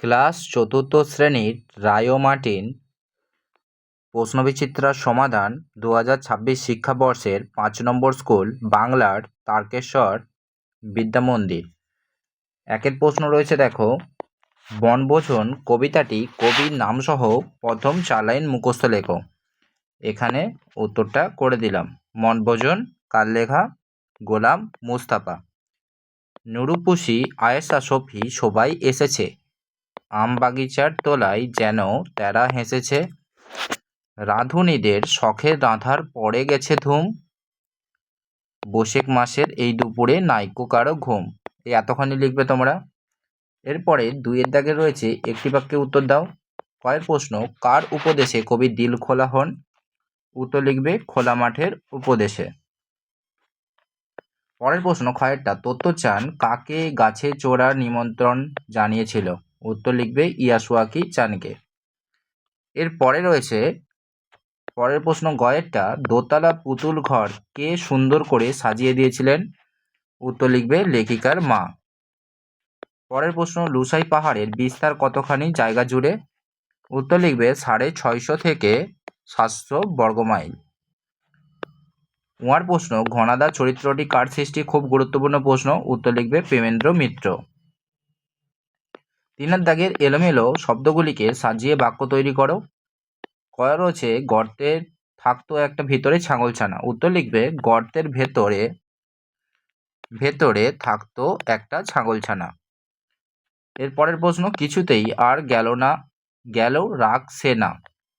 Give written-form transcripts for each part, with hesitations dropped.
Class চতুর্থ শ্রেণীর রায় ও Martin প্রশ্নবিচিত্রার সমাধান 2026 শিক্ষাবর্ষের 5 নম্বর স্কুল বাংলার তারকেশ্বর বিদ্যামন্দির। একের প্রশ্ন রয়েছে, দেখো, বনভোজন কবিতাটি কবির নামসহ প্রথম 4 লাইন মুখস্থ লেখো। এখানে উত্তরটা করে দিলাম। বনভোজন কার লেখা? গোলাম মুস্তাফা। নুরুপুষি, আয়েশা, শফি সবাই এসেছে, আম বাগিচার তলায় যেন তেরা হেসেছে, রাঁধুনিদের শখের রাঁধার পড়ে গেছে ধুম, বৈশাখ মাসের এই দুপুরে নাইকো কারো ঘুম। এই এতখানি লিখবে তোমরা। এরপরে 2 দাগে রয়েছে, একটি বাক্যে উত্তর দাও। কয়ের প্রশ্ন, কার উপদেশে কবি দিল খোলা হন? উত্তর লিখবে খোলা মাঠের উপদেশে। পরের প্রশ্ন, ক্ষয়েরটা, তথ্য চান কাকে গাছে চড়ার নিমন্ত্রণ জানিয়েছিল? উত্তর লিখবে ইয়াসুয়াকি চানকে। এর পরে রয়েছে পরের প্রশ্ন, গয়েরটা, দোতলা পুতুল ঘর কে সুন্দর করে সাজিয়ে দিয়েছিলেন? উত্তর লিখবে লেখিকার মা। পরের প্রশ্ন, লুসাই পাহাড়ের বিস্তার কতখানি জায়গা জুড়ে? উত্তর লিখবে 650 থেকে 700 বর্গমাইল। উয়ার প্রশ্ন, ঘনাদা চরিত্রটি কার সৃষ্টি? খুব গুরুত্বপূর্ণ প্রশ্ন। উত্তর লিখবে প্রেমেন্দ্র মিত্র। 3 দাগের এলোমেলো শব্দগুলিকে সাজিয়ে বাক্য তৈরি করো। কয় রয়েছে, গর্তের থাকতো একটা ভিতরে ছাগলছানা। উত্তর লিখবে গর্তের ভেতরে থাকতো একটা ছাগলছানা। এরপরের প্রশ্ন, কিছুতেই আর গেল রাগ সে না।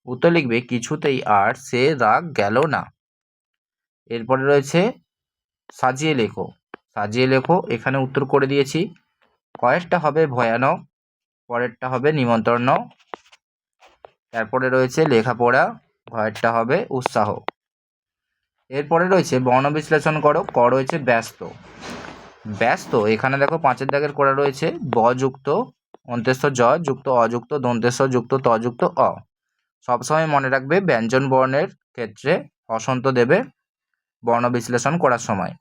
উত্তর লিখবে কিছুতেই আর সে রাগ গেল না। এরপরে রয়েছে সাজিয়ে লেখো। এখানে উত্তর করে দিয়েছি। কয়েরটা হবে ভয়ানক, পরেরটা হবে নিমন্ত্রণ, তারপরে রয়েছে লেখাপড়া, ঘয়েরটা হবে উৎসাহ। এরপরে রয়েছে বর্ণ বিশ্লেষণ করো। ক রয়েছে ব্যস্ত। এখানে দেখো 5 দাগের করা রয়েছে, ব যুক্ত অন্ত্যেষ্ঠ জ যুক্ত অযুক্ত দন্তেষ্ঠ যুক্ত ত যুক্ত অ। সবসময় মনে রাখবে ব্যঞ্জন বর্ণের ক্ষেত্রে হসন্ত দেবে বর্ণ বিশ্লেষণ করার সময়।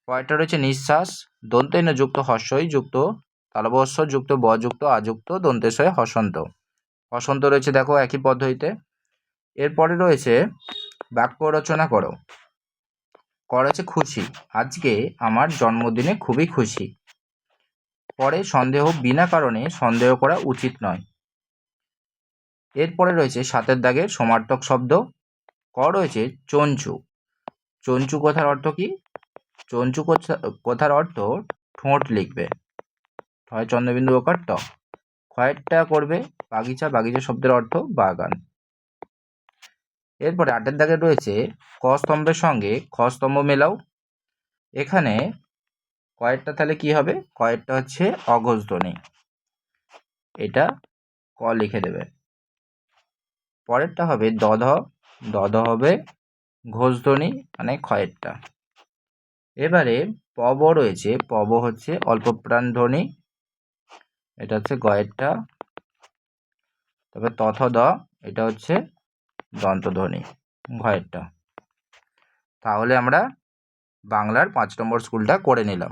কয়টা রয়েছে নিঃশ্বাস, দন্তেন যুক্ত হর্ষই যুক্ত তালবস্য যুক্ত ব যুক্ত আযুক্ত দন্তেশয় হসন্ত রয়েছে, দেখো একই পদ্ধতিতে। এরপরে রয়েছে বাক্য রচনা করো। করেছে খুশি, আজকে আমার জন্মদিনে খুবই খুশি। পরে সন্দেহ, বিনা কারণে সন্দেহ করা উচিত নয়। এরপরে রয়েছে 7 দাগের সমার্থক শব্দ। ক রয়েছে চঞ্চু কথার অর্থ কি? চঞ্চু কথার অর্থ ঠোঁট লিখবে, হয় চন্দ্রবিন্দু ওকার ট। ক্ষয়েরটা করবে বাগিচা শব্দের অর্থ বাগান। এরপরে 8 দাগে রয়েছে ক স্তম্ভের সঙ্গে খ স্তম্ভ মেলাও। এখানে কয়েরটা তাহলে কি হবে? কয়েরটা হচ্ছে অঘোষধ্বনি, এটা ক লিখে দেবে। পরেরটা হবে দধ হবে ঘোষধ্বনি, মানে ক্ষয়েরটা। এবারে পব রয়েছে, পব হচ্ছে অল্প প্রাণ ধ্বনি, এটা হচ্ছে গয়েরটা। তবে তথ দ, এটা হচ্ছে দন্তধ্বনি, ঘয়েরটা। তাহলে আমরা বাংলার 5 নম্বর স্কুলটা করে নিলাম।